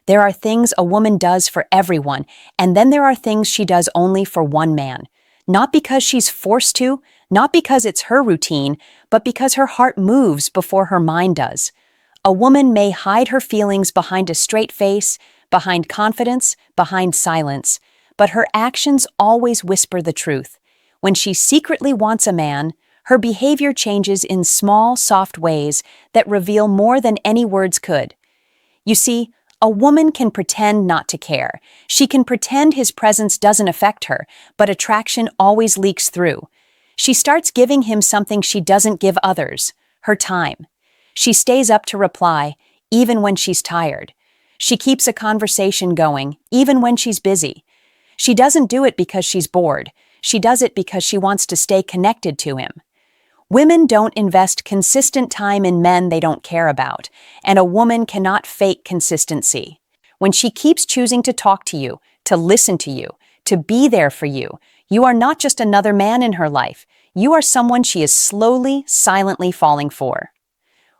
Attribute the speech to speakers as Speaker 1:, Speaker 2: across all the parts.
Speaker 1: There are things a woman does for everyone, and then there are things she does only for one man. Not because she's forced to, not because it's her routine, but because her heart moves before her mind does. A woman may hide her feelings behind a straight face, behind confidence, behind silence, but her actions always whisper the truth. When she secretly wants a man, her behavior changes in small, soft ways that reveal more than any words could. You see, a woman can pretend not to care. She can pretend his presence doesn't affect her, but attraction always leaks through. She starts giving him something she doesn't give others, her time. She stays up to reply, even when she's tired. She keeps a conversation going, even when she's busy. She doesn't do it because she's bored. She does it because she wants to stay connected to him. Women don't invest consistent time in men they don't care about, and a woman cannot fake consistency. When she keeps choosing to talk to you, to listen to you, to be there for you, you are not just another man in her life. You are someone she is slowly, silently falling for.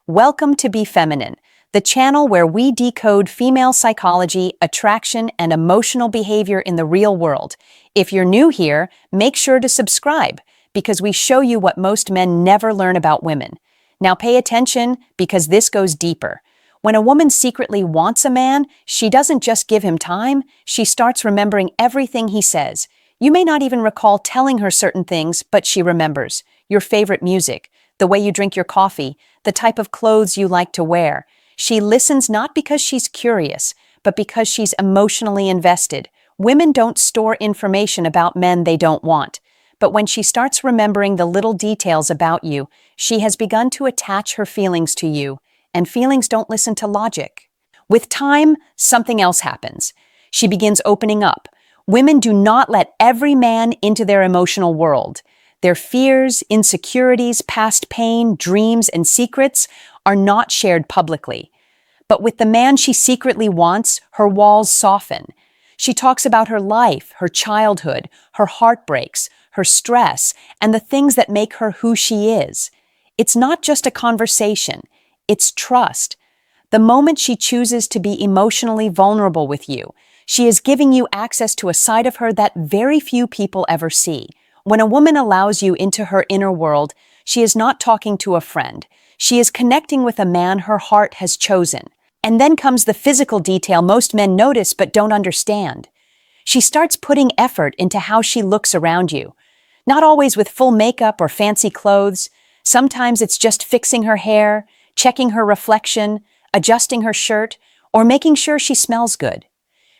Speaker 1: Welcome to Be Feminine, the channel where we decode female psychology, attraction, and emotional behavior in the real world. If you're new here, make sure to subscribe, because we show you what most men never learn about women. Now pay attention, because this goes deeper. When a woman secretly wants a man, she doesn't just give him time, she starts remembering everything he says. You may not even recall telling her certain things, but she remembers. Your favorite music, the way you drink your coffee, the type of clothes you like to wear. She listens not because she's curious, but because she's emotionally invested. Women don't store information about men they don't want. But when she starts remembering the little details about you, she has begun to attach her feelings to you, and feelings don't listen to logic. With time, something else happens. She begins opening up. Women do not let every man into their emotional world. Their fears, insecurities, past pain, dreams, and secrets are not shared publicly. But with the man she secretly wants, her walls soften. She talks about her life, her childhood, her heartbreaks, her stress, and the things that make her who she is. It's not just a conversation, it's trust. The moment she chooses to be emotionally vulnerable with you, she is giving you access to a side of her that very few people ever see. When a woman allows you into her inner world, she is not talking to a friend. She is connecting with a man her heart has chosen. And then comes the physical detail most men notice but don't understand. She starts putting effort into how she looks around you. Not always with full makeup or fancy clothes. Sometimes it's just fixing her hair, checking her reflection, adjusting her shirt, or making sure she smells good.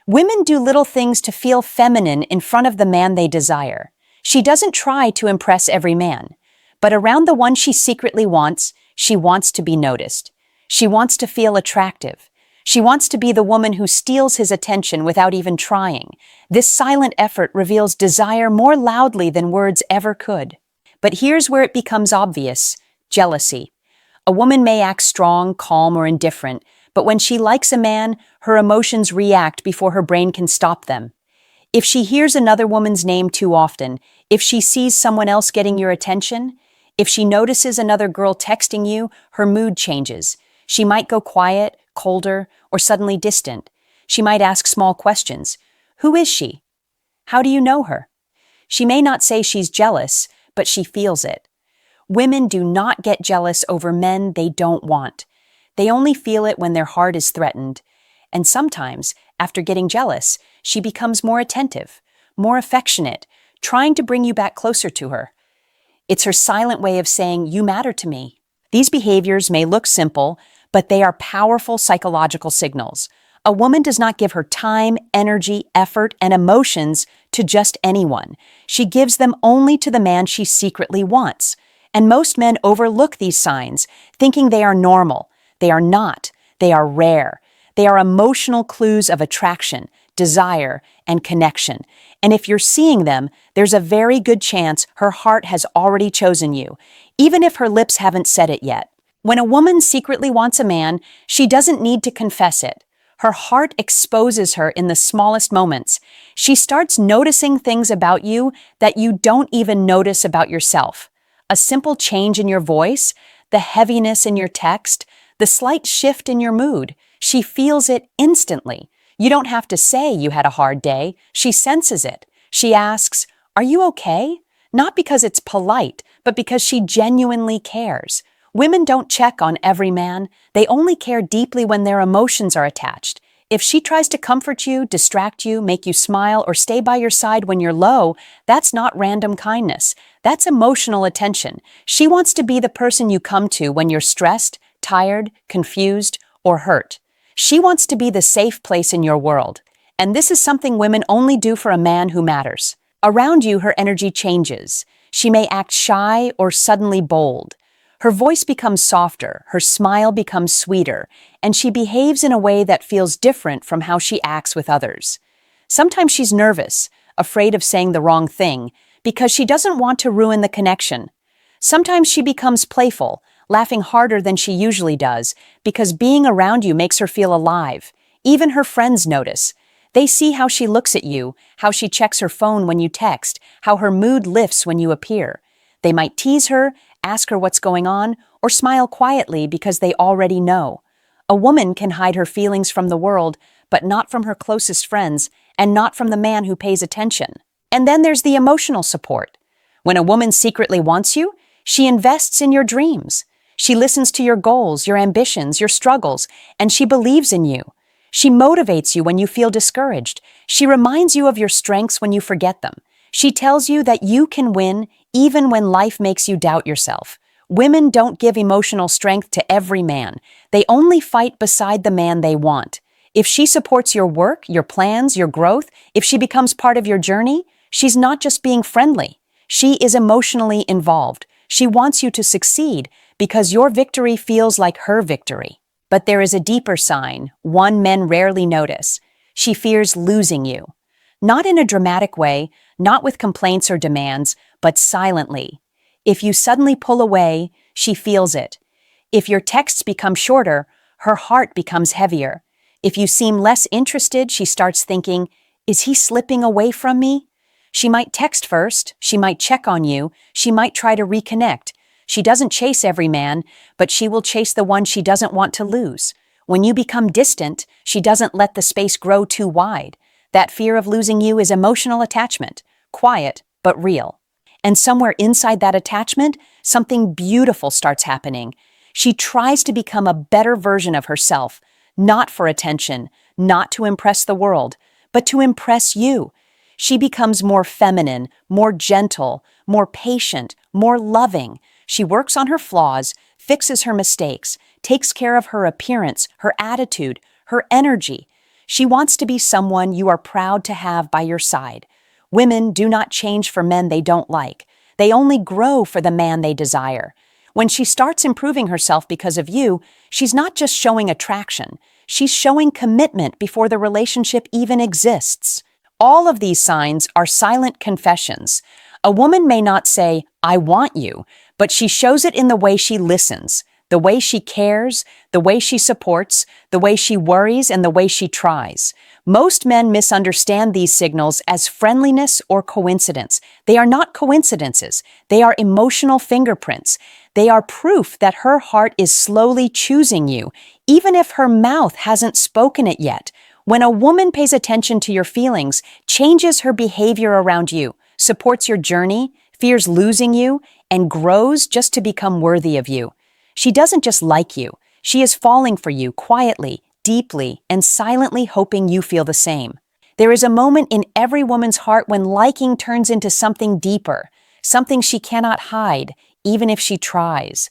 Speaker 1: Women do little things to feel feminine in front of the man they desire. She doesn't try to impress every man, but around the one she secretly wants, she wants to be noticed. She wants to feel attractive. She wants to be the woman who steals his attention without even trying. This silent effort reveals desire more loudly than words ever could. But here's where it becomes obvious: jealousy. A woman may act strong, calm, or indifferent, but when she likes a man, her emotions react before her brain can stop them. If she hears another woman's name too often, if she sees someone else getting your attention, if she notices another girl texting you, her mood changes. She might go quiet, colder, or suddenly distant. She might ask small questions. Who is she? How do you know her? She may not say she's jealous, but she feels it. Women do not get jealous over men they don't want. They only feel it when their heart is threatened. And sometimes, after getting jealous, she becomes more attentive, more affectionate, trying to bring you back closer to her. It's her silent way of saying, "You matter to me." These behaviors may look simple, but they are powerful psychological signals. A woman does not give her time, energy, effort, and emotions to just anyone. She gives them only to the man she secretly wants. And most men overlook these signs, thinking they are normal. They are not. They are rare. They are emotional clues of attraction, desire, and connection. And if you're seeing them, there's a very good chance her heart has already chosen you, even if her lips haven't said it yet. When a woman secretly wants a man, she doesn't need to confess it. Her heart exposes her in the smallest moments. She starts noticing things about you that you don't even notice about yourself. A simple change in your voice, the heaviness in your text, the slight shift in your mood. She feels it instantly. You don't have to say you had a hard day. She senses it. She asks, "Are you okay?" Not because it's polite, but because she genuinely cares. Women don't check on every man. They only care deeply when their emotions are attached. If she tries to comfort you, distract you, make you smile, or stay by your side when you're low, that's not random kindness. That's emotional attention. She wants to be the person you come to when you're stressed, tired, confused, or hurt. She wants to be the safe place in your world. And this is something women only do for a man who matters. Around you, her energy changes. She may act shy or suddenly bold. Her voice becomes softer, her smile becomes sweeter, and she behaves in a way that feels different from how she acts with others. Sometimes she's nervous, afraid of saying the wrong thing, because she doesn't want to ruin the connection. Sometimes she becomes playful, laughing harder than she usually does, because being around you makes her feel alive. Even her friends notice. They see how she looks at you, how she checks her phone when you text, how her mood lifts when you appear. They might tease her, ask her what's going on, or smile quietly because they already know. A woman can hide her feelings from the world, but not from her closest friends, and not from the man who pays attention. And then there's the emotional support. When a woman secretly wants you, she invests in your dreams. She listens to your goals, your ambitions, your struggles, and she believes in you. She motivates you when you feel discouraged. She reminds you of your strengths when you forget them. She tells you that you can win even when life makes you doubt yourself. Women don't give emotional strength to every man. They only fight beside the man they want. If she supports your work, your plans, your growth, if she becomes part of your journey, she's not just being friendly. She is emotionally involved. She wants you to succeed because your victory feels like her victory. But there is a deeper sign, one men rarely notice. She fears losing you. Not in a dramatic way, not with complaints or demands, but silently. If you suddenly pull away, she feels it. If your texts become shorter, her heart becomes heavier. If you seem less interested, she starts thinking, "Is he slipping away from me?" She might text first, she might check on you, she might try to reconnect. She doesn't chase every man, but she will chase the one she doesn't want to lose. When you become distant, she doesn't let the space grow too wide. That fear of losing you is emotional attachment, quiet but real. And somewhere inside that attachment, something beautiful starts happening. She tries to become a better version of herself, not for attention, not to impress the world, but to impress you. She becomes more feminine, more gentle, more patient, more loving. She works on her flaws, fixes her mistakes, takes care of her appearance, her attitude, her energy. She wants to be someone you are proud to have by your side. Women do not change for men they don't like. They only grow for the man they desire. When she starts improving herself because of you, she's not just showing attraction. She's showing commitment before the relationship even exists. All of these signs are silent confessions. A woman may not say, "I want you," but she shows it in the way she listens, the way she cares, the way she supports, the way she worries, and the way she tries. Most men misunderstand these signals as friendliness or coincidence. They are not coincidences. They are emotional fingerprints. They are proof that her heart is slowly choosing you, even if her mouth hasn't spoken it yet. When a woman pays attention to your feelings, changes her behavior around you, supports your journey, fears losing you, and grows just to become worthy of you. She doesn't just like you. She is falling for you quietly, deeply, and silently hoping you feel the same. There is a moment in every woman's heart when liking turns into something deeper, something she cannot hide, even if she tries.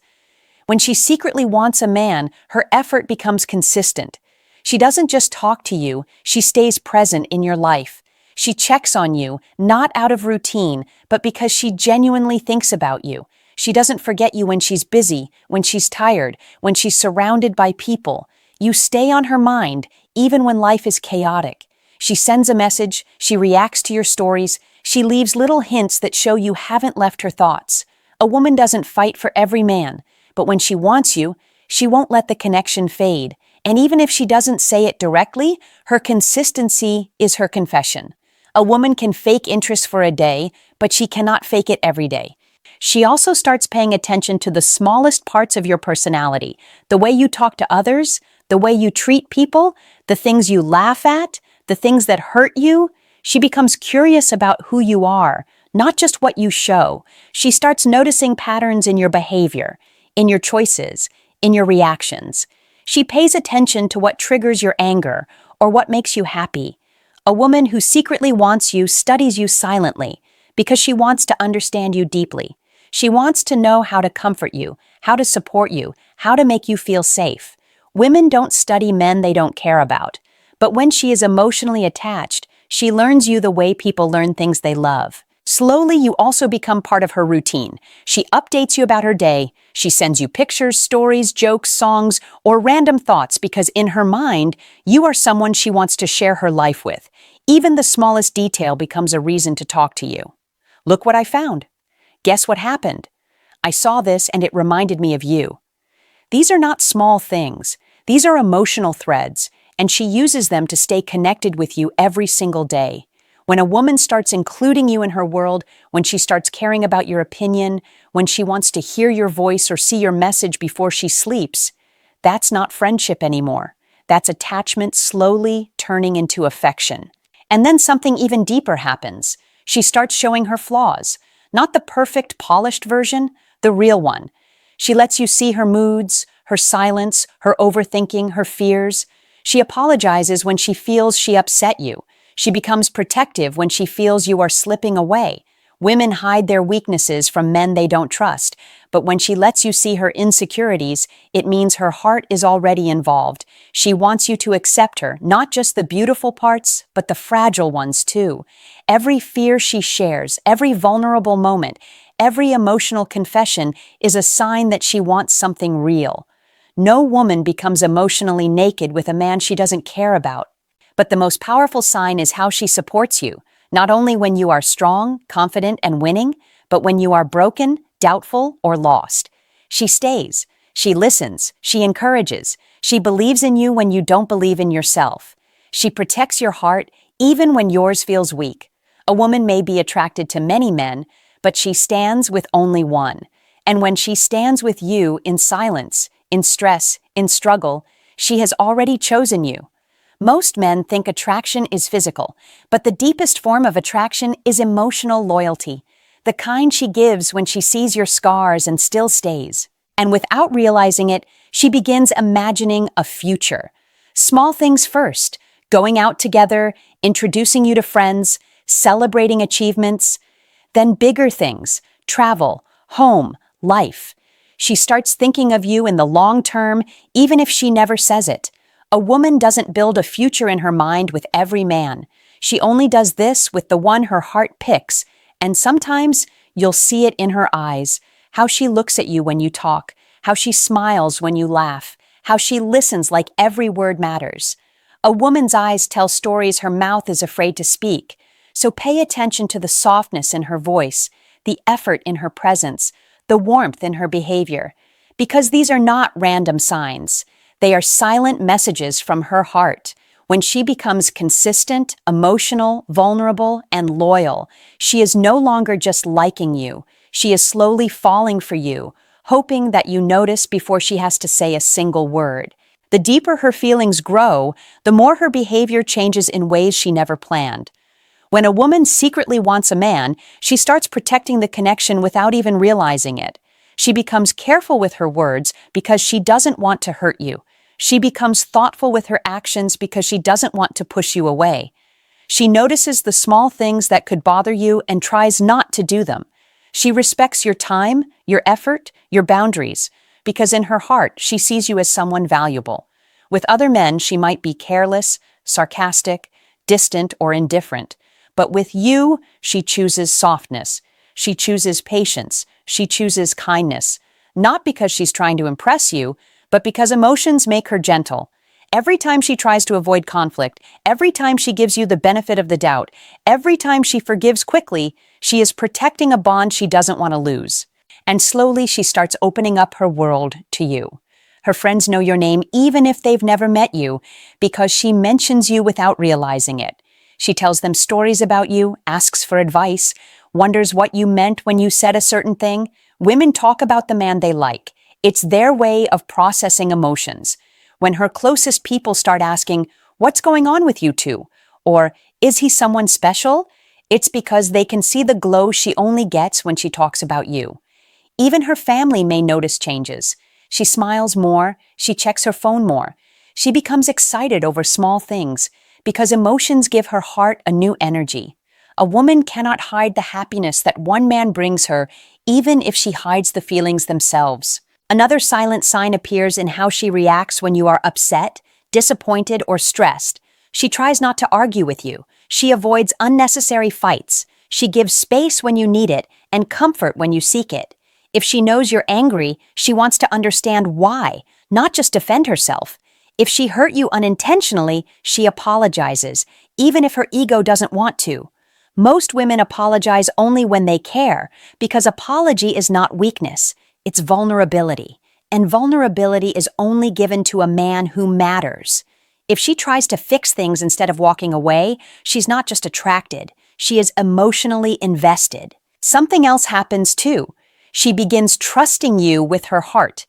Speaker 1: When she secretly wants a man, her effort becomes consistent. She doesn't just talk to you, she stays present in your life. She checks on you, not out of routine, but because she genuinely thinks about you. She doesn't forget you when she's busy, when she's tired, when she's surrounded by people. You stay on her mind, even when life is chaotic. She sends a message, she reacts to your stories, she leaves little hints that show you haven't left her thoughts. A woman doesn't fight for every man, but when she wants you, she won't let the connection fade. And even if she doesn't say it directly, her consistency is her confession. A woman can fake interest for a day, but she cannot fake it every day. She also starts paying attention to the smallest parts of your personality, the way you talk to others, the way you treat people, the things you laugh at, the things that hurt you, she becomes curious about who you are, not just what you show. She starts noticing patterns in your behavior, in your choices, in your reactions. She pays attention to what triggers your anger or what makes you happy. A woman who secretly wants you studies you silently because she wants to understand you deeply. She wants to know how to comfort you, how to support you, how to make you feel safe. Women don't study men they don't care about. But when she is emotionally attached, she learns you the way people learn things they love. Slowly, you also become part of her routine. She updates you about her day. She sends you pictures, stories, jokes, songs, or random thoughts because in her mind, you are someone she wants to share her life with. Even the smallest detail becomes a reason to talk to you. Look what I found. Guess what happened? I saw this and it reminded me of you. These are not small things. These are emotional threads, and she uses them to stay connected with you every single day. When a woman starts including you in her world, when she starts caring about your opinion, when she wants to hear your voice or see your message before she sleeps, that's not friendship anymore. That's attachment slowly turning into affection. And then something even deeper happens. She starts showing her flaws, not the perfect, polished version, the real one. She lets you see her moods, her silence, her overthinking, her fears. She apologizes when she feels she upset you. She becomes protective when she feels you are slipping away. Women hide their weaknesses from men they don't trust, but when she lets you see her insecurities, it means her heart is already involved. She wants you to accept her, not just the beautiful parts, but the fragile ones too. Every fear she shares, every vulnerable moment, every emotional confession is a sign that she wants something real. No woman becomes emotionally naked with a man she doesn't care about. But the most powerful sign is how she supports you, not only when you are strong, confident, and winning, but when you are broken, doubtful, or lost. She stays, she listens, she encourages, she believes in you when you don't believe in yourself. She protects your heart even when yours feels weak. A woman may be attracted to many men, but she stands with only one. And when she stands with you in silence, in stress, in struggle, she has already chosen you. Most men think attraction is physical, but the deepest form of attraction is emotional loyalty, the kind she gives when she sees your scars and still stays. And without realizing it, she begins imagining a future. Small things first, going out together, introducing you to friends, celebrating achievements. Then bigger things, travel, home, life. She starts thinking of you in the long term, even if she never says it. A woman doesn't build a future in her mind with every man. She only does this with the one her heart picks, and sometimes you'll see it in her eyes, how she looks at you when you talk, how she smiles when you laugh, how she listens like every word matters. A woman's eyes tell stories her mouth is afraid to speak, so pay attention to the softness in her voice, the effort in her presence, the warmth in her behavior, because these are not random signs. They are silent messages from her heart. When she becomes consistent, emotional, vulnerable, and loyal, she is no longer just liking you. She is slowly falling for you, hoping that you notice before she has to say a single word. The deeper her feelings grow, the more her behavior changes in ways she never planned. When a woman secretly wants a man, she starts protecting the connection without even realizing it. She becomes careful with her words because she doesn't want to hurt you. She becomes thoughtful with her actions because she doesn't want to push you away. She notices the small things that could bother you and tries not to do them. She respects your time, your effort, your boundaries, because in her heart she sees you as someone valuable. With other men, she might be careless, sarcastic, distant, or indifferent. But with you, she chooses softness. She chooses patience. She chooses kindness. Not because she's trying to impress you, but because emotions make her gentle. Every time she tries to avoid conflict, every time she gives you the benefit of the doubt, every time she forgives quickly, she is protecting a bond she doesn't want to lose. And slowly she starts opening up her world to you. Her friends know your name even if they've never met you, because she mentions you without realizing it. She tells them stories about you, asks for advice, wonders what you meant when you said a certain thing. Women talk about the man they like. It's their way of processing emotions. When her closest people start asking, "What's going on with you two?" or is he someone special? It's because they can see the glow she only gets when she talks about you. Even her family may notice changes. She smiles more, she checks her phone more. She becomes excited over small things because emotions give her heart a new energy. A woman cannot hide the happiness that one man brings her, even if she hides the feelings themselves. Another silent sign appears in how she reacts when you are upset, disappointed, or stressed. She tries not to argue with you. She avoids unnecessary fights. She gives space when you need it and comfort when you seek it. If she knows you're angry, she wants to understand why, not just defend herself. If she hurt you unintentionally, she apologizes, even if her ego doesn't want to. Most women apologize only when they care, because apology is not weakness, it's vulnerability. And vulnerability is only given to a man who matters. If she tries to fix things instead of walking away, she's not just attracted, she is emotionally invested. Something else happens too. She begins trusting you with her heart.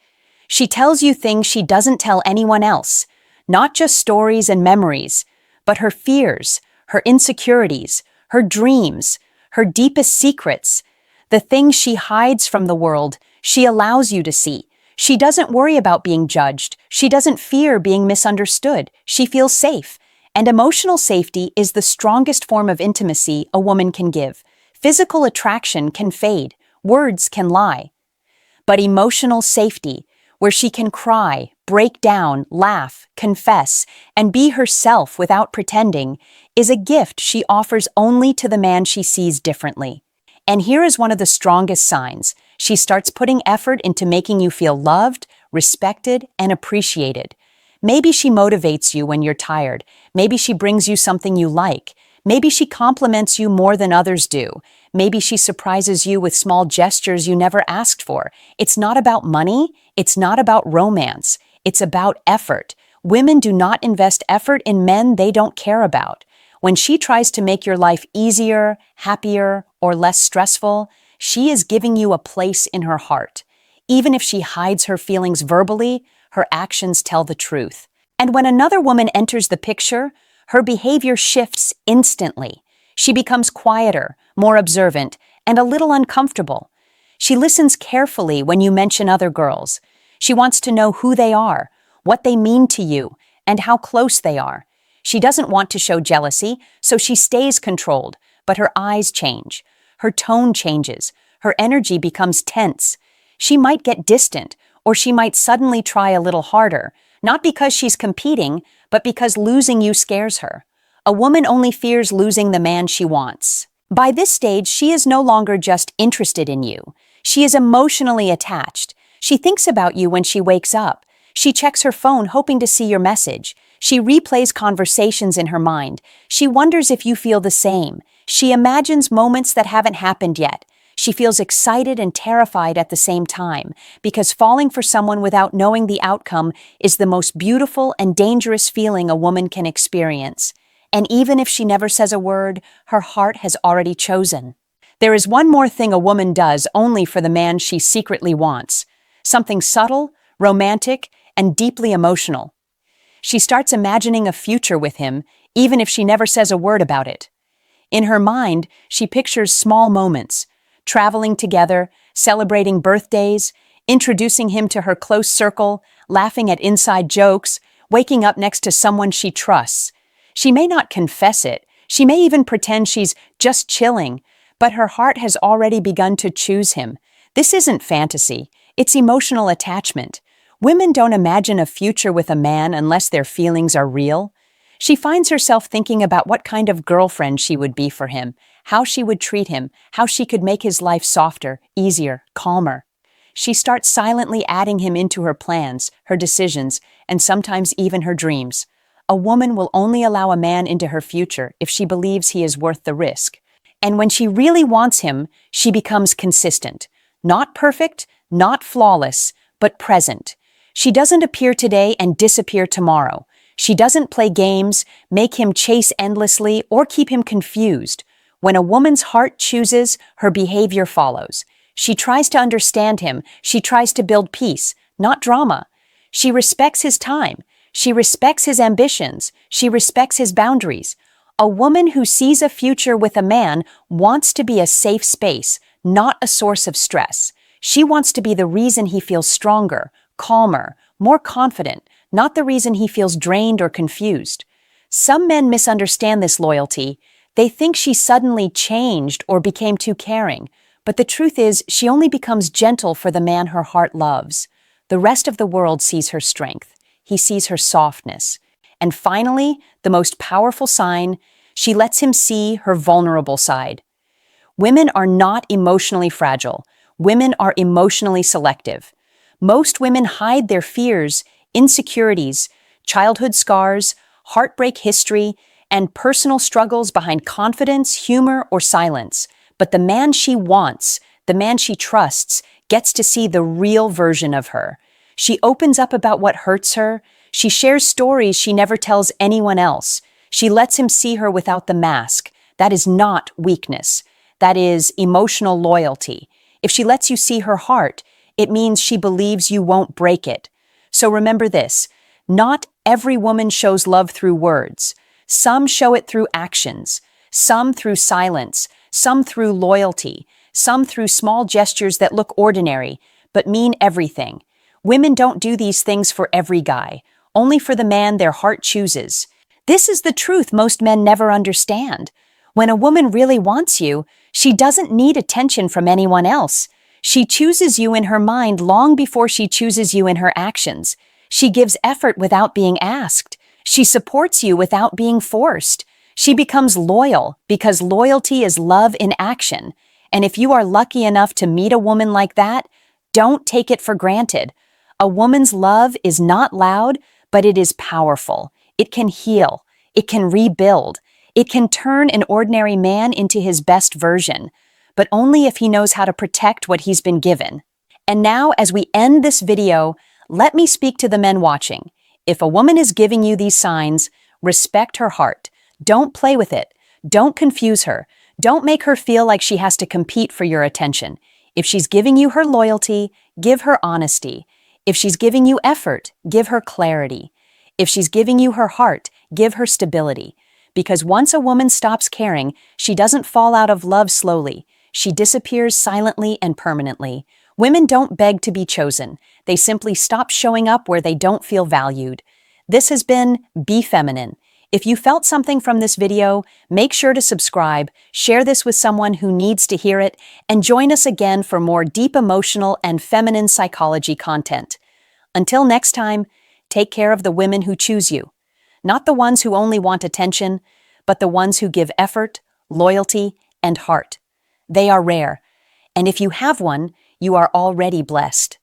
Speaker 1: She tells you things she doesn't tell anyone else, not just stories and memories, but her fears, her insecurities, her dreams, her deepest secrets. The things she hides from the world, she allows you to see. She doesn't worry about being judged. She doesn't fear being misunderstood. She feels safe. And emotional safety is the strongest form of intimacy a woman can give. Physical attraction can fade. Words can lie. But emotional safety, where she can cry, break down, laugh, confess, and be herself without pretending, is a gift she offers only to the man she sees differently. And here is one of the strongest signs. She starts putting effort into making you feel loved, respected, and appreciated. Maybe she motivates you when you're tired. Maybe she brings you something you like. Maybe she compliments you more than others do. Maybe she surprises you with small gestures you never asked for. It's not about money. It's not about romance. It's about effort. Women do not invest effort in men they don't care about. When she tries to make your life easier, happier, or less stressful, she is giving you a place in her heart. Even if she hides her feelings verbally, her actions tell the truth. And when another woman enters the picture, her behavior shifts instantly. She becomes quieter, more observant, and a little uncomfortable. She listens carefully when you mention other girls. She wants to know who they are, what they mean to you, and how close they are. She doesn't want to show jealousy, so she stays controlled, but her eyes change. Her tone changes. Her energy becomes tense. She might get distant, or she might suddenly try a little harder, not because she's competing, but because losing you scares her. A woman only fears losing the man she wants. By this stage, she is no longer just interested in you. She is emotionally attached. She thinks about you when she wakes up. She checks her phone hoping to see your message. She replays conversations in her mind. She wonders if you feel the same. She imagines moments that haven't happened yet. She feels excited and terrified at the same time, because falling for someone without knowing the outcome is the most beautiful and dangerous feeling a woman can experience. And even if she never says a word, her heart has already chosen. There is one more thing a woman does only for the man she secretly wants. Something subtle, romantic, and deeply emotional. She starts imagining a future with him, even if she never says a word about it. In her mind, she pictures small moments, traveling together, celebrating birthdays, introducing him to her close circle, laughing at inside jokes, waking up next to someone she trusts. She may not confess it, she may even pretend she's just chilling, but her heart has already begun to choose him. This isn't fantasy, it's emotional attachment. Women don't imagine a future with a man unless their feelings are real. She finds herself thinking about what kind of girlfriend she would be for him, how she would treat him, how she could make his life softer, easier, calmer. She starts silently adding him into her plans, her decisions, and sometimes even her dreams. A woman will only allow a man into her future if she believes he is worth the risk. And when she really wants him, she becomes consistent. Not perfect, not flawless, but present. She doesn't appear today and disappear tomorrow. She doesn't play games, make him chase endlessly, or keep him confused. When a woman's heart chooses, her behavior follows. She tries to understand him. She tries to build peace, not drama. She respects his time. She respects his ambitions. She respects his boundaries. A woman who sees a future with a man wants to be a safe space, not a source of stress. She wants to be the reason he feels stronger, calmer, more confident, not the reason he feels drained or confused. Some men misunderstand this loyalty. They think she suddenly changed or became too caring. But the truth is, she only becomes gentle for the man her heart loves. The rest of the world sees her strength. He sees her softness. And finally, the most powerful sign, she lets him see her vulnerable side. Women are not emotionally fragile. Women are emotionally selective. Most women hide their fears, insecurities, childhood scars, heartbreak history, and personal struggles behind confidence, humor, or silence. But the man she wants, the man she trusts, gets to see the real version of her. She opens up about what hurts her. She shares stories she never tells anyone else. She lets him see her without the mask. That is not weakness. That is emotional loyalty. If she lets you see her heart, it means she believes you won't break it. So remember this, not every woman shows love through words. Some show it through actions, some through silence, some through loyalty, some through small gestures that look ordinary, but mean everything. Women don't do these things for every guy, only for the man their heart chooses. This is the truth most men never understand. When a woman really wants you, she doesn't need attention from anyone else. She chooses you in her mind long before she chooses you in her actions. She gives effort without being asked. She supports you without being forced. She becomes loyal because loyalty is love in action. And if you are lucky enough to meet a woman like that, don't take it for granted. A woman's love is not loud, but it is powerful. It can heal. It can rebuild. It can turn an ordinary man into his best version, but only if he knows how to protect what he's been given. And now, as we end this video, let me speak to the men watching. If a woman is giving you these signs, respect her heart. Don't play with it. Don't confuse her. Don't make her feel like she has to compete for your attention. If she's giving you her loyalty, give her honesty. If she's giving you effort, give her clarity. If she's giving you her heart, give her stability. Because once a woman stops caring, she doesn't fall out of love slowly. She disappears silently and permanently. Women don't beg to be chosen. They simply stop showing up where they don't feel valued. This has been Be Feminine. If you felt something from this video, make sure to subscribe, share this with someone who needs to hear it, and join us again for more deep emotional and feminine psychology content. Until next time, take care of the women who choose you. Not the ones who only want attention, but the ones who give effort, loyalty, and heart. They are rare, and if you have one, you are already blessed.